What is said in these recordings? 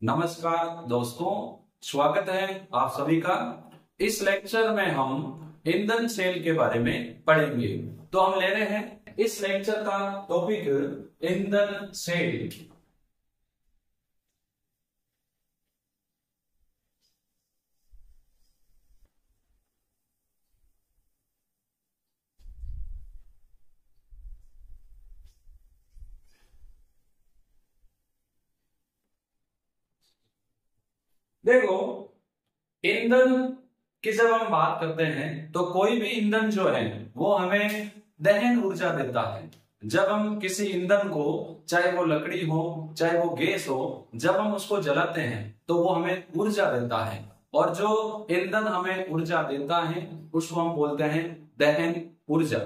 नमस्कार दोस्तों, स्वागत है आप सभी का। इस लेक्चर में हम ईंधन सेल के बारे में पढ़ेंगे। तो हम ले रहे हैं इस लेक्चर का टॉपिक ईंधन सेल। देखो, ईंधन की जब हम बात करते हैं तो कोई भी ईंधन जो है वो हमें दहन ऊर्जा देता है। जब हम किसी ईंधन को, चाहे वो लकड़ी हो चाहे वो गैस हो, जब हम उसको जलाते हैं तो वो हमें ऊर्जा देता है। और जो ईंधन हमें ऊर्जा देता है उसको हम बोलते हैं दहन ऊर्जा।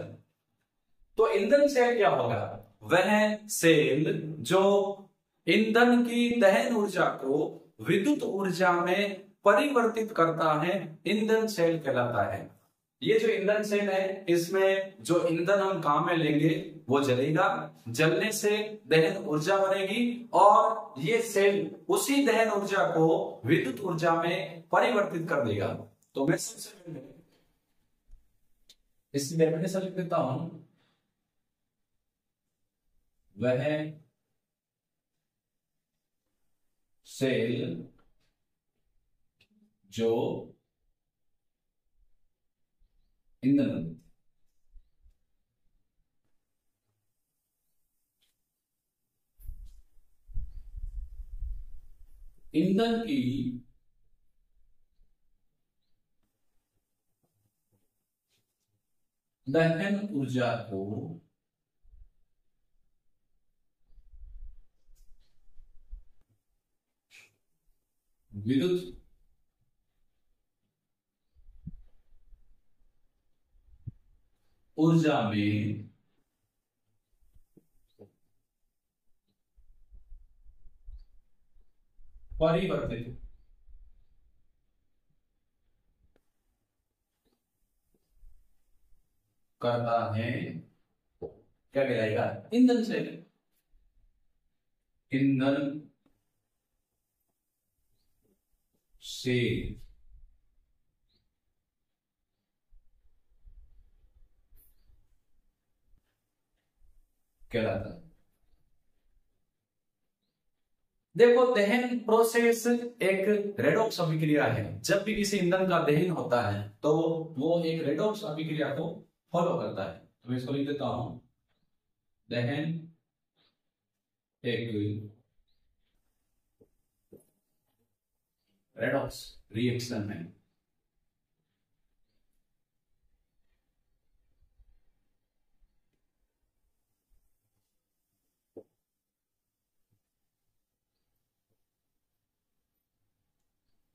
तो ईंधन सेल क्या होगा? वह सेल जो ईंधन की दहन ऊर्जा को विद्युत ऊर्जा में परिवर्तित करता है, ईंधन सेल कहलाता है। ये जो ईंधन सेल है, इसमें जो ईंधन हम काम में लेंगे वो जलेगा, जलने से दहन ऊर्जा बनेगी और ये सेल उसी दहन ऊर्जा को विद्युत ऊर्जा में परिवर्तित कर देगा। तो मैं सबसे पहले इसकी डेफिनेशन लिख देता हूं। वह सेल जो ईंधन ईंधन की दहन ऊर्जा को विद्युत ऊर्जा में परिवर्तित करता है, क्या कहलाएगा? ईंधन सेल। ईंधन सेल कहलाता है। देखो, दहन प्रोसेस एक रेडॉक्स अभिक्रिया है। जब भी किसी ईंधन का दहन होता है तो वो एक रेडॉक्स अभिक्रिया को फॉलो करता है। तो मैं इसको लिख देता हूं, दहन एक रेडॉक्स रिएक्शन है।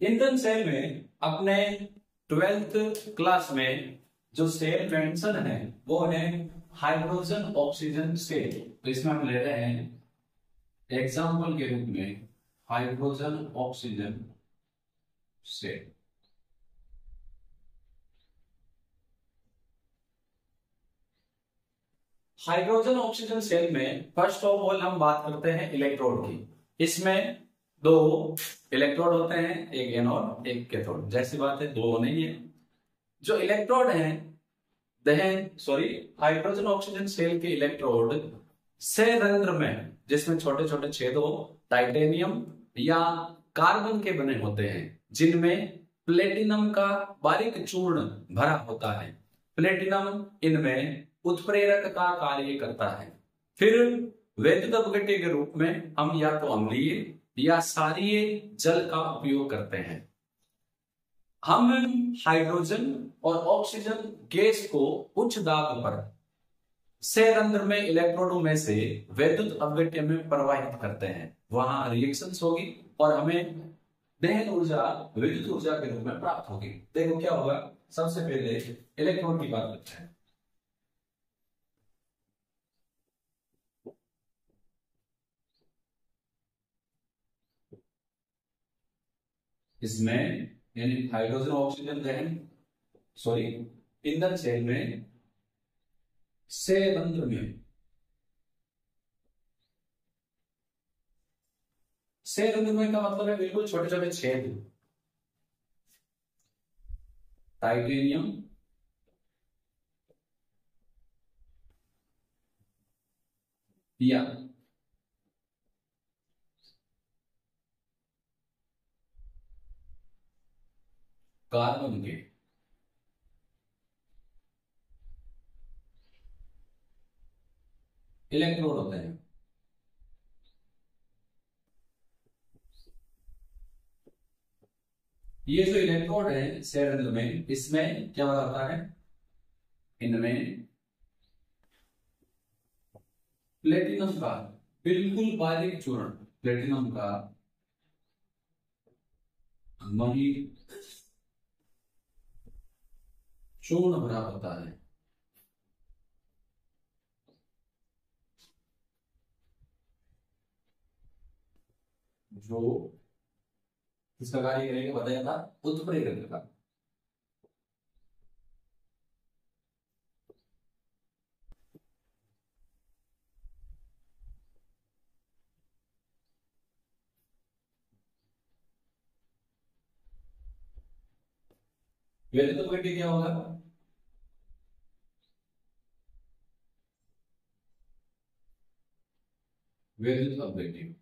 ईंधन सेल में अपने 12th क्लास में जो सेल मेंशन है वो है हाइड्रोजन ऑक्सीजन सेल। तो इसमें हम ले रहे हैं एग्जाम्पल के रूप में hydrogen oxygen cell. Hydrogen oxygen cell में फर्स्ट ऑफ ऑल हम बात करते हैं इलेक्ट्रोड की। इसमें दो इलेक्ट्रोड होते हैं, एक एनोड एक कैथोड। जैसी बात है, दो नहीं है। जो इलेक्ट्रोड है हाइड्रोजन ऑक्सीजन सेल के इलेक्ट्रोड संयंत्र में, जिसमें छोटे छोटे छेद हो, टाइटेनियम या कार्बन के बने होते हैं, जिनमें प्लेटिनम का बारीक चूर्ण भरा होता है। प्लेटिनम इनमें उत्प्रेरक का कार्य करता है। फिर वैद्युत अपघट्य के रूप में हम या तो अम्लीय या क्षारीय जल का उपयोग करते हैं। हम हाइड्रोजन और ऑक्सीजन गैस को उच्च दाब पर संयंत्र में इलेक्ट्रोडों में से वैद्युत अपघट्य में प्रवाहित करते हैं। वहां रिएक्शंस होगी और हमें दहन ऊर्जा विद्युत ऊर्जा के रूप में प्राप्त होगी। देखो क्या होगा। सबसे पहले इलेक्ट्रॉन की बात करते हैं। इसमें यानी हाइड्रोजन ऑक्सीजन दहन ईंधन सेल में संयंत्र में सेरंध्रमय का मतलब है बिल्कुल छोटे छोटे छेद। टाइटेनियम या कार्बन के इलेक्ट्रोड होते हैं। ये जो इलेक्ट्रोड है सेरंध्र में, इसमें क्या होता है, इनमें प्लेटिनम का बिल्कुल बारीक चूर्ण, प्लेटिनम का महीन चूर्ण भरा होता है। जो इसका कार्य करेगा बताया था, उत्प्रेरक का। वैसे तो बेटे क्या होगा, वैद्युत अपघट्य।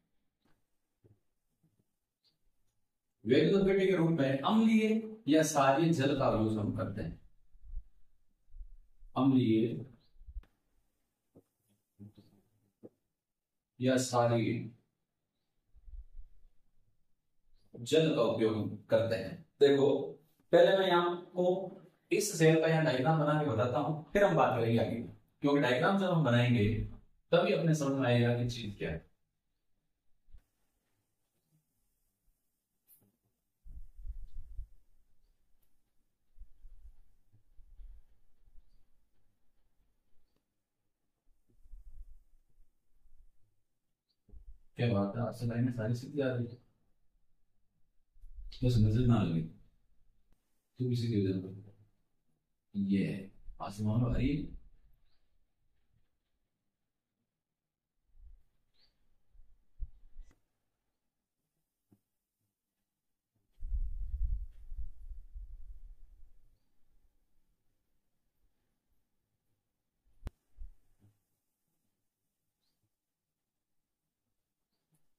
वैद्युत अपघट्य के रूप में अम्लीय या क्षारीय जल का यूज हम करते हैं। अम्लीय या क्षारीय जल का उपयोग हम करते हैं। देखो पहले मैं आपको इस सेल का यहाँ डायग्राम बना के बताता हूं, फिर हम बात करेंगे आगे, क्योंकि डायग्राम जब हम बनाएंगे तभी अपने समझ में आएगा कि चीज क्या है। क्या बात है, आपसे लाइन में सारी सीधी आ रही है, बस नजर ना लगे तो किसी की वजह पर ये आसमान में हरी।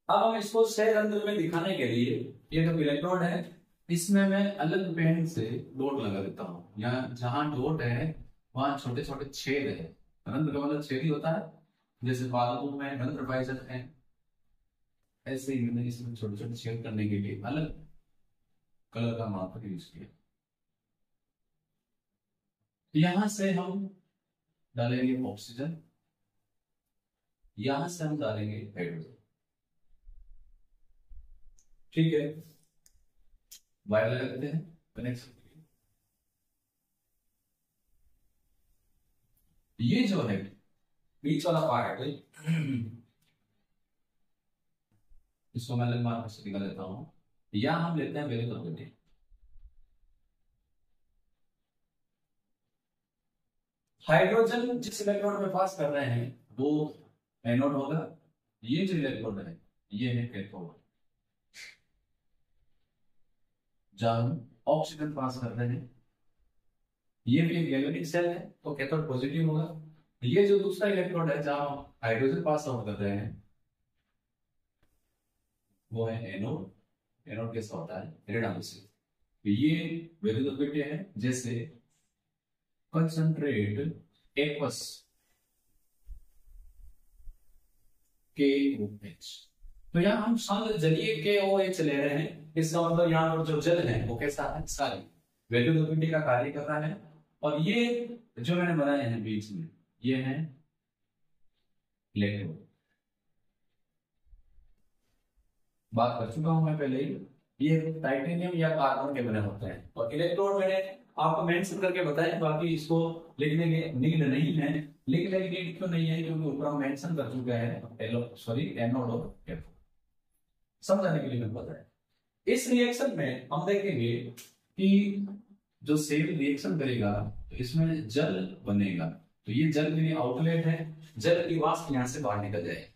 अब हम इसको सेरंध्र में दिखाने के लिए, ये तो इलेक्ट्रोड है, इसमें मैं अलग पेन से डॉट लगा देता हूँ। यहाँ जहां डॉट है वहां छोटे छोटे छेद है। रंध्र का मतलब छेद ही होता है, जैसे पादपों में रंध्र पाए जाते हैं, ऐसे ही मैंने इसमें छोटे छोटे छेद करने के लिए अलग कलर का मार्कर यूज किया। यहां से हम डालेंगे ऑक्सीजन, यहां से हम डालेंगे हाइड्रोजन। ठीक है, वायर लगा देते हैं कनेक्शन। ये जो है बीच वाला पार्ट है, इसको मैं अलग मार्कर से निकाल देता हूं। यहां हम लेते हैं वैल्यू क्वांटिटी। हाइड्रोजन जिस इलेक्ट्रोड में पास कर रहे हैं वो एनोड होगा, ये जो इलेक्ट्रोड है ये है कैथोड। जहां हम ऑक्सीजन पास कर रहे हैं, ये भी एक गैल्वेनिक सेल है तो कैथोड पॉजिटिव होगा। ये जो दूसरा इलेक्ट्रोड है जहां हाइड्रोजन पास आउट कर रहे हैं वो है एनोड। एनोड कैसा होता है, ऋणात्मक से। ये विद्युत अपघट्य है, जैसे कंसंट्रेट एक्वस KOH। तो यहाँ हम शुद्ध जलीय KOH ले रहे हैं, इसका मतलब यहाँ पर जो जल है वो कैसा है, क्षारीय। विद्युत अपघट्य का कार्य कर रहा है। और ये जो मैंने बनाए हैं बीच में, ये है इलेक्ट्रोड। बात कर चुका हूं मैं पहले ही, ये टाइटेनियम या कार्बन के बने होते हैं। और इलेक्ट्रोड मैंने आपको मेंशन करके बताया, बाकी इसको लिखने की नीड नहीं है। लिखने की नीड क्यों नहीं है, क्योंकि ऊपर हम मेंशन कर चुके हैं एनोड और कैथोड, समझाने के लिए मैं बताया। इस रिएक्शन में हम देखेंगे कि जो सेल रिएक्शन करेगा तो इसमें जल बनेगा, तो ये जल के लिए आउटलेट है, जल की वाष्प यहां से बाहर निकल जाएगी।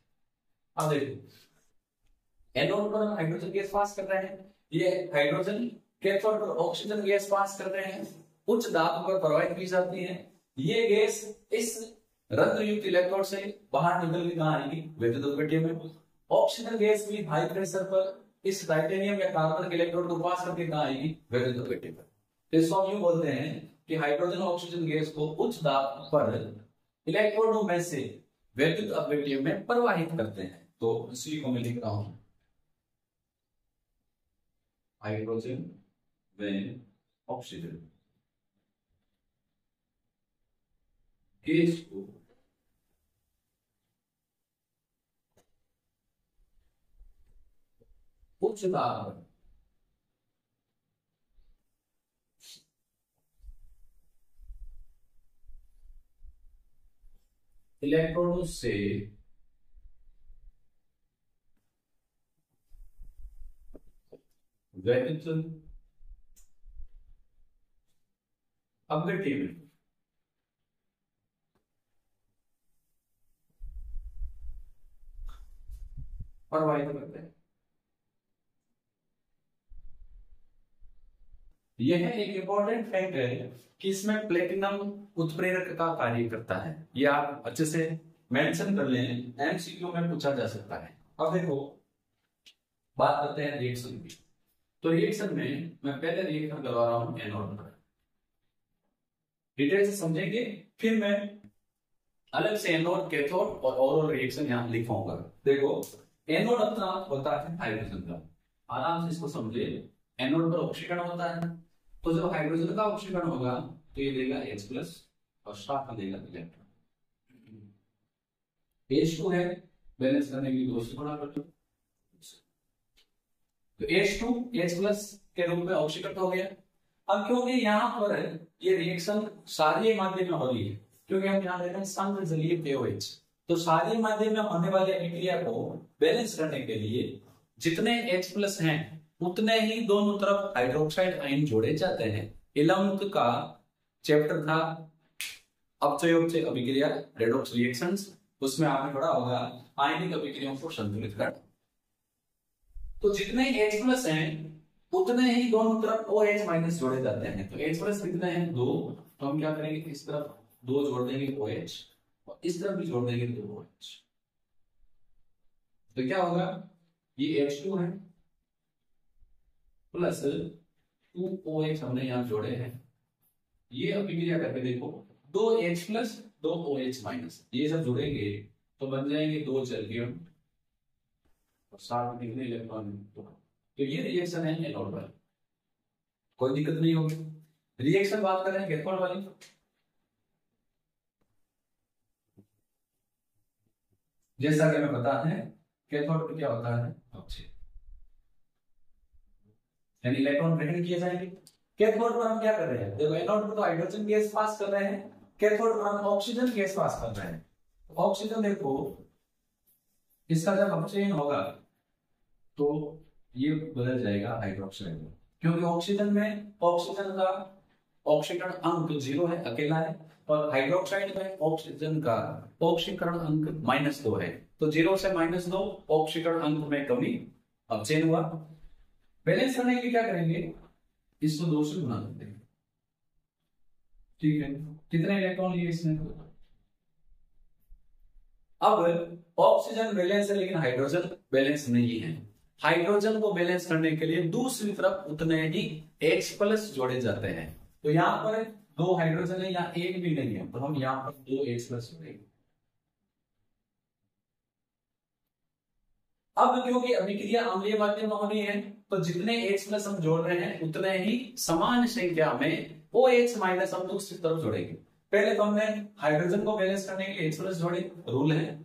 अब देखो एनोड पर हम हाइड्रोजन गैस पास कर रहे हैं, ये हाइड्रोजन कैथोड पर ऑक्सीजन गैस पास कर रहे हैं, उच्च दाब पर प्रवाहित की जाती है। ये गैस इस रंध्र युक्त इलेक्ट्रोड से बाहर निकल के कहां आएगी, विद्युत उत्पत्ति में। ऑक्सीजन गैस भी हाई प्रेशर पर इस टाइटेनियम या कार्बन के इलेक्ट्रोड को पास करके कहां आएगी, विद्युत उत्पत्ति पर। तो इसको हम यूं बोलते हैं कि हाइड्रोजन ऑक्सीजन गैस को उच्च दाब पर इलेक्ट्रोडों में से विद्युत अपव्यय में प्रवाहित करते हैं। तो इसी को मैं लिख रहा हूं, हाइड्रोजन व ऑक्सीजन गैस को उच्च दाब पर इलेक्ट्रोडों से विद्युत अपव्यय में प्रवाहित करते हैं। यह एक इंपॉर्टेंट फैक्ट है कि इसमें प्लेटिनम उत्प्रेरक का कार्य करता है। ये आप अच्छे से मेंशन कर लें, एमसीक्यू में पूछा जा सकता है। अब देखो बात करते हैं रिएक्शन की। तो रिएक्शन में मैं पहले रिएक्शन करवा रहा हूं एनोड पर, डिटेल से समझेंगे, फिर मैं अलग से एनोड, कैथोड और ओवरऑल रिएक्शन यहां लिखूंगा। देखो एनोड अपना होता है हाइड्रोजन का, आराम से इसको समझे। एनोड पर ऑक्सीकरण होता है, तो जब हाइड्रोजन का ऑक्सीकरण होगा तो ये देगा H+ और साथ में देगा इलेक्ट्रॉन। H2 है, बैलेंस करने के लिए 2 से गुणा कर दो, तो H2 H+ के रूप में ऑक्सीकरण हो गया। अब क्योंकि यहाँ पर ये रिएक्शन क्षारीय माध्यम में हो रही है, क्योंकि हम यहाँ ले रहे हैं संघ जलीय KOH, तो क्षारीय माध्यम में होने वाली अभिक्रिया को बैलेंस करने के लिए जितने H+ हैं उतने ही दोनों तरफ हाइड्रोक्साइड आयन जोड़े जाते हैं। इलम्त का चैप्टर था अपचयोपचय अभिक्रिया, रेडॉक्स रिएक्शंस, उसमें आपने पढ़ा होगा आयनिक अभिक्रियाओं को संतुलित करना। तो जितने H+ हैं उतने ही दोनों तरफ OH- जोड़े जाते हैं। तो H+ कितने हैं, 2, तो हम क्या करेंगे, इस तरफ 2 जोड़ देंगे OH और इस तरफ भी जोड़ देंगे 2 OH। तो क्या होगा, ये H2 है प्लस 2 OH हमने यहां जोड़े हैं। ये अभिक्रिया करके देखो, 2 H+ 2 OH-, ये सब जुड़ेंगे तो बन जाएंगे 2 जर्गियम और 7 में कितने इलेक्ट्रॉन। तो ये रिएक्शन है एनोड वाली, कोई दिक्कत नहीं होगी। रिएक्शन बात कर रहे हैं कैथोड वाली। जैसा कि हमें पता है कैथोड पे क्या होता है, ऑक्सीजन, यानी इलेक्ट्रॉन ग्रहण किए जाएंगे। कैथोड पर हम क्या कर रहे हैं, देखो एनोड पर तो हाइड्रोजन गैस पास कर रहे हैं, कैथोड पर हम ऑक्सीजन गैस पास कर रहे हैं। ऑक्सीजन देखो इसका जब अपचयन होगा तो ये बदल जाएगा हाइड्रोक्साइड में, क्योंकि ऑक्सीजन में ऑक्सीजन का ऑक्सीकरण अंक 0 है, अकेला है, और हाइड्रोक्साइड में ऑक्सीजन का ऑक्सीकरण अंक -2 है। तो 0 से -2 ऑक्सीकरण अंक में कमी, अपचयन हुआ। बैलेंस करने के लिए क्या करेंगे, इसको 2 से गुणा कर देंगे, ठीक है। कितने इलेक्ट्रॉन लिए इसने, अब ऑक्सीजन बैलेंस है लेकिन हाइड्रोजन बैलेंस नहीं है। हाइड्रोजन को बैलेंस करने के लिए दूसरी तरफ उतने ही H+ जोड़े जाते हैं। तो यहां पर 2 हाइड्रोजन है, यहाँ 1 भी नहीं है, तो हम यहां पर 2 H+ जोड़ेंगे। अब क्योंकि अभिक्रिया अम्लीय माध्यम में होनी है, तो जितने H+ हम जोड़ रहे हैं उतने ही समान संख्या में OH- हम दूसरी तरफ जोड़ेंगे। पहले तो हमने हाइड्रोजन को बैलेंस करने के लिए H+ जोड़े, रूल है।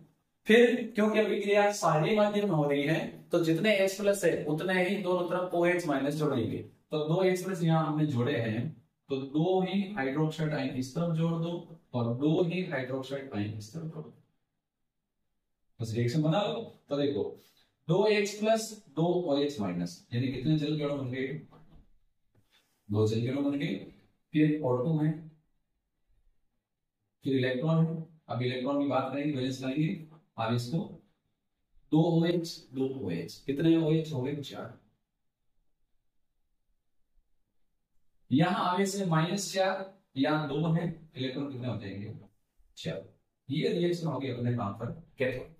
फिर क्योंकि अभिक्रिया क्षारीय माध्यम में हो रही है, तो जितने H+ है उतने ही दोनों तरफ OH- जोड़ेंगे। तो 2 H+ यहां हमने जोड़े हैं, तो 2 ही हाइड्रोक्साइड आयन इस तरफ जोड़ दो और 2 ही हाइड्रोक्साइड आयन इस तरफ जोड़ दो, बस रिएक्शन बना लो। तो देखो 2 H+ 2 OH-, यानी कितने जल के अणु बन गए, 2 जल के अणु बन गए। फिर O2 है, फिर इलेक्ट्रॉन है। अब इलेक्ट्रॉन की बात करेंगे, बैलेंस करेंगे। अब इसको दो OH, दो OH, कितने OH हो गए? 4। यहां आगे से -4, यहाँ 2 है, इलेक्ट्रॉन कितने हो जाएंगे? 4। ये रिएक्शन हो गई अपने काम पर कैथोड।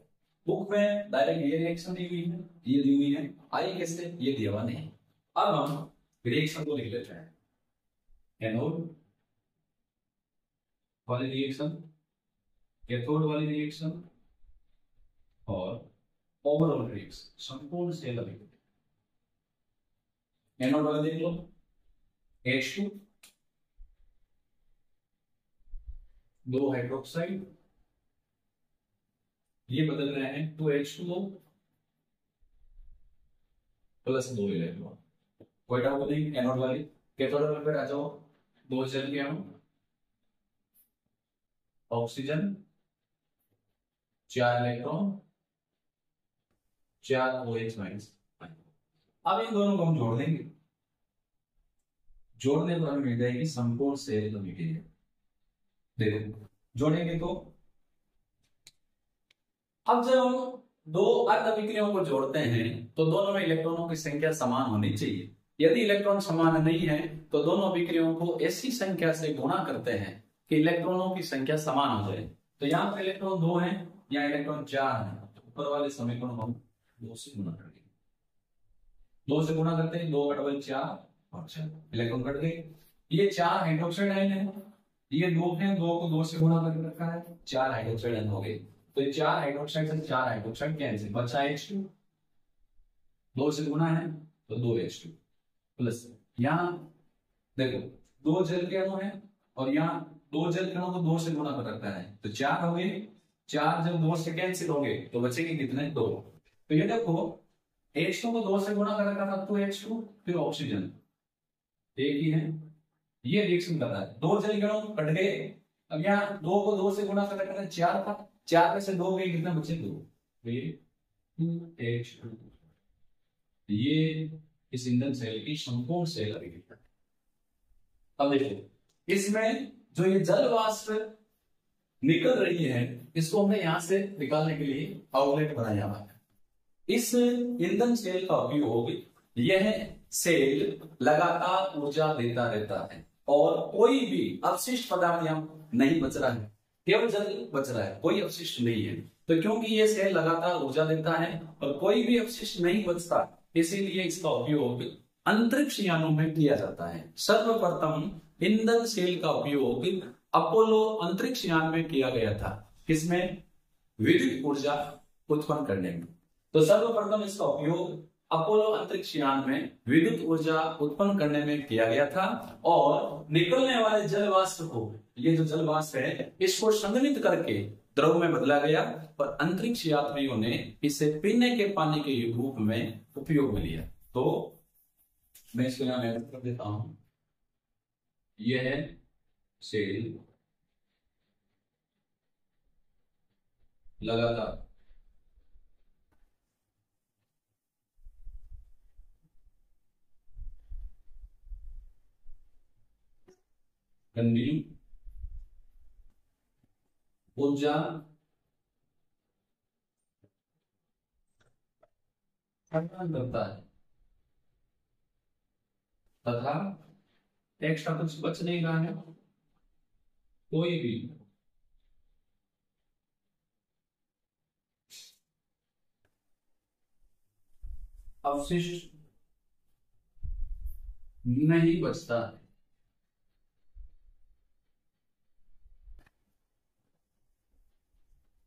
बुक में डायरेक्ट ये रिएक्शन दी हुई है, ये दी हुई है, आई कैसे? ये दिया हुआ नहीं। अब हम रिएक्शन को लिख लेते हैं। एनोड वाली रिएक्शन, कैथोड वाली रिएक्शन और ओवरऑल रिएक्शन, संपूर्ण सेल अभी। एनोड वाला देख लो, H2, 2 हाइड्रोक्साइड, ये बदल रहे हैं 2H2O प्लस 2 इलेक्ट्रॉन। कोई डाउट नहीं? एनोड वाली। कैथोड वाले पे आ जाओ, 2 जल के अणु, ऑक्सीजन, 4 इलेक्ट्रॉन, 4 OH माइनस। अब इन दोनों को हम जोड़ देंगे, जोड़ने पर हमें मिल जाएगी संपूर्ण सेल अभिक्रिया। देखो जोड़ेंगे तो अब जब हम दो अर्ध अभिक्रियाओं को जोड़ते हैं तो दोनों में इलेक्ट्रॉनों की संख्या समान होनी चाहिए। यदि इलेक्ट्रॉन समान नहीं है तो दोनों अभिक्रियाओं को ऐसी संख्या से गुणा करते हैं कि इलेक्ट्रॉनों की संख्या समान हो जाए। तो यहाँ पर इलेक्ट्रॉन 2 है, यहाँ इलेक्ट्रॉन 4 है, तो ऊपर वाले समीकरण हम 2 से गुणा करेंगे। 2 से गुणा करते हैं, 2 बटे 4 और 4 इलेक्ट्रॉन कट गए। ये 4 हाइड्रोक्साइड आयन है, ये 2 है, 2 को 2 से गुणा करके रखा है, 4 हाइड्रोक्साइड आयन हो गए। तो ये 4 हाइड्रोक्साइड से 4 हाइड्रोक्साइड कैंसिल, बचा H2, 2 से गुणा है तो 2H2 प्लस यहाँ देखो 2 जल के अणु है और यहाँ 2 जल के अणु को 2 से गुणा कर रखा है, तो 4 हो गए। 4 जब 2 से कैंसिल होंगे तो बचेंगे कितने? 2। तो ये देखो H2 को 2 से गुणा कर रखा था, 2H2, फिर ऑक्सीजन एक ही है। ये रिएक्शन कर रहा है, 2 जल के अणु कट गए। अब यहाँ 2 को 2 से गुणा कर रखा था, 4 था, 4 में से 2 गए, कितना बचे? 2। ये H2, ये इस ईंधन सेल की संपूर्ण सेल अभिक्रिया। अब देखो इसमें जो ये जल वाष्प निकल रही है इसको हमने यहां से निकालने के लिए आउटलेट बनाया हुआ है। इस ईंधन सेल का उपयोग यह सेल लगातार ऊर्जा देता रहता है और कोई भी अपशिष्ट पदार्थ यहाँ नहीं बच रहा है, केवल जल बच रहा है, कोई अपशिष्ट नहीं है। तो क्योंकि ये सेल लगातार ऊर्जा देता है और कोई भी अपशिष्ट नहीं बचता, इसीलिए इसका उपयोग अंतरिक्ष यानों में किया जाता है। सर्वप्रथम ईंधन सेल का उपयोग अपोलो अंतरिक्ष यान में किया गया था। किसमें? विद्युत ऊर्जा उत्पन्न करने में। तो सर्वप्रथम इसका उपयोग अपोलो अंतरिक्ष यान में विद्युत ऊर्जा उत्पन्न करने में किया गया था और निकलने वाले जल वाष्प को, ये जो जल वाष्प है, इसको संघनित करके द्रव में बदला गया और अंतरिक्ष यात्रियों ने इसे पीने के पानी के रूप में उपयोग में लिया। तो मैं इसको यहां ऐड कर देता हूं, यह है सेल लगातार कंटिन्यू ऊर्जा प्रदान करता है तथा एक्स्ट्रा कुछ बच नहीं रहा है, कोई भी अवशिष्ट नहीं बचता है।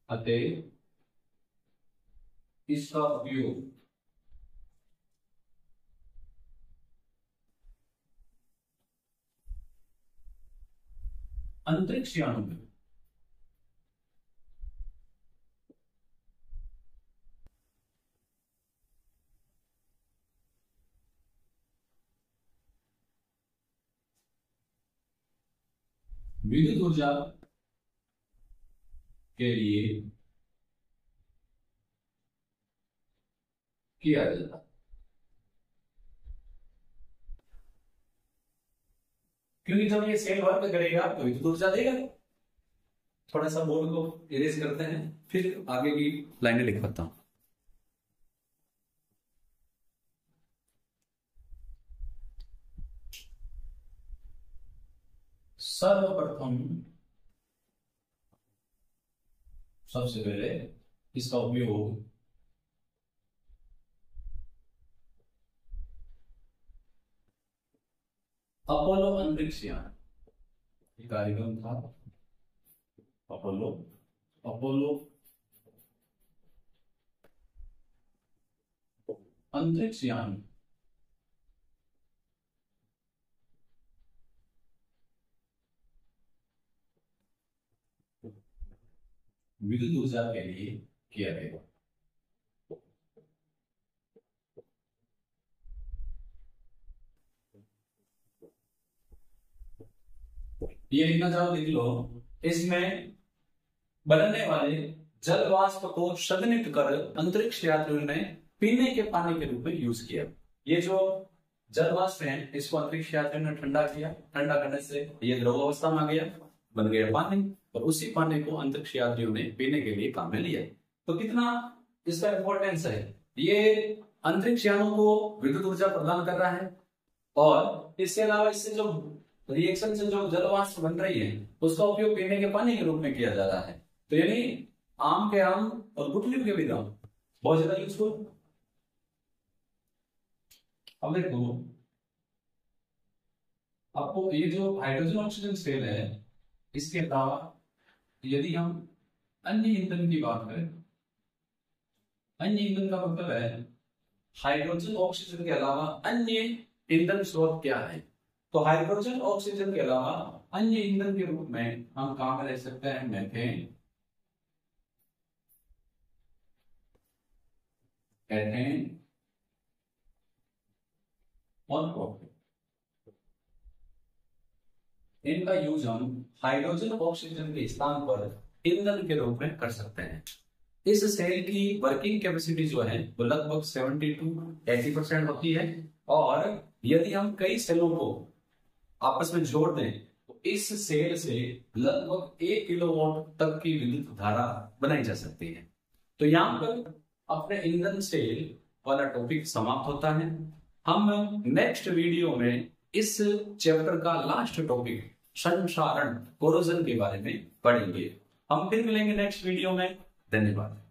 अतः इसका उपयोग अंतरिक्ष यानों में विद्युत ऊर्जा के लिए किया जाता है। क्योंकि जब ये सेल वर्क करेगा तो विद्युत ऊर्जा देगा। थोड़ा सा बोर्ड को इरेज करते हैं, फिर आगे की लाइनें लिख पाता हूं। सर्वप्रथम सबसे पहले इसका उपयोग अपोलो अंतरिक्ष यान कार्यक्रम था। अपोलो अंतरिक्ष यान विद्युत ऊर्जा के लिए किया गया। ये लिखना चाहो लिख लो। इसमें बनने वाले जल वाष्प को संघनित कर अंतरिक्ष यात्रियों ने पीने के पानी के रूप में यूज किया। ये जो जल वाष्प है इसको अंतरिक्ष यात्रियों ने ठंडा किया, ठंडा करने से ये द्रव अवस्था में आ गया, बन गया पानी, और उसी पानी को अंतरिक्ष यात्रियों ने पीने के लिए काम में लिया। तो कितना इसका इंपॉर्टेंस है। ये अंतरिक्ष यानों को विद्युत ऊर्जा प्रदान कर रहा है, और इसके अलावा इससे जो रिएक्शन से जो जल वाष्प बन रही है उसका उपयोग पीने के पानी के रूप में किया जा रहा है। तो यानी आम के आम और गुठलियों के भी दाम बहुत ज्यादा यूजफुल। अब देखो, आपको ये जो हाइड्रोजन ऑक्सीजन सेल है, इसके अलावा यदि हम अन्य ईंधन की बात करें, अन्य ईंधन का मतलब है हाइड्रोजन ऑक्सीजन के अलावा अन्य ईंधन स्रोत क्या है। तो हाइड्रोजन ऑक्सीजन के अलावा अन्य ईंधन के रूप में हम कहां में रह सकते हैं, मीथेन, एथेन और प्रोपेन। इनका यूज हम हाइड्रोजन ऑक्सीजन के स्थान पर ईंधन के रूप में कर सकते हैं। इस सेल की वर्किंग कैपेसिटी जो है वो लगभग 70 to 80% होती है, और यदि हम कई सेलों को आपस में जोड़ दें तो इस सेल से लगभग 1 किलोवाट तक की विद्युत धारा बनाई जा सकती है। तो यहाँ पर अपने ईंधन सेल वाला टॉपिक समाप्त होता है। हम नेक्स्ट वीडियो में इस चैप्टर का लास्ट टॉपिक संक्षारण, कोरोजन के बारे में पढ़ेंगे। हम फिर मिलेंगे नेक्स्ट वीडियो में। धन्यवाद।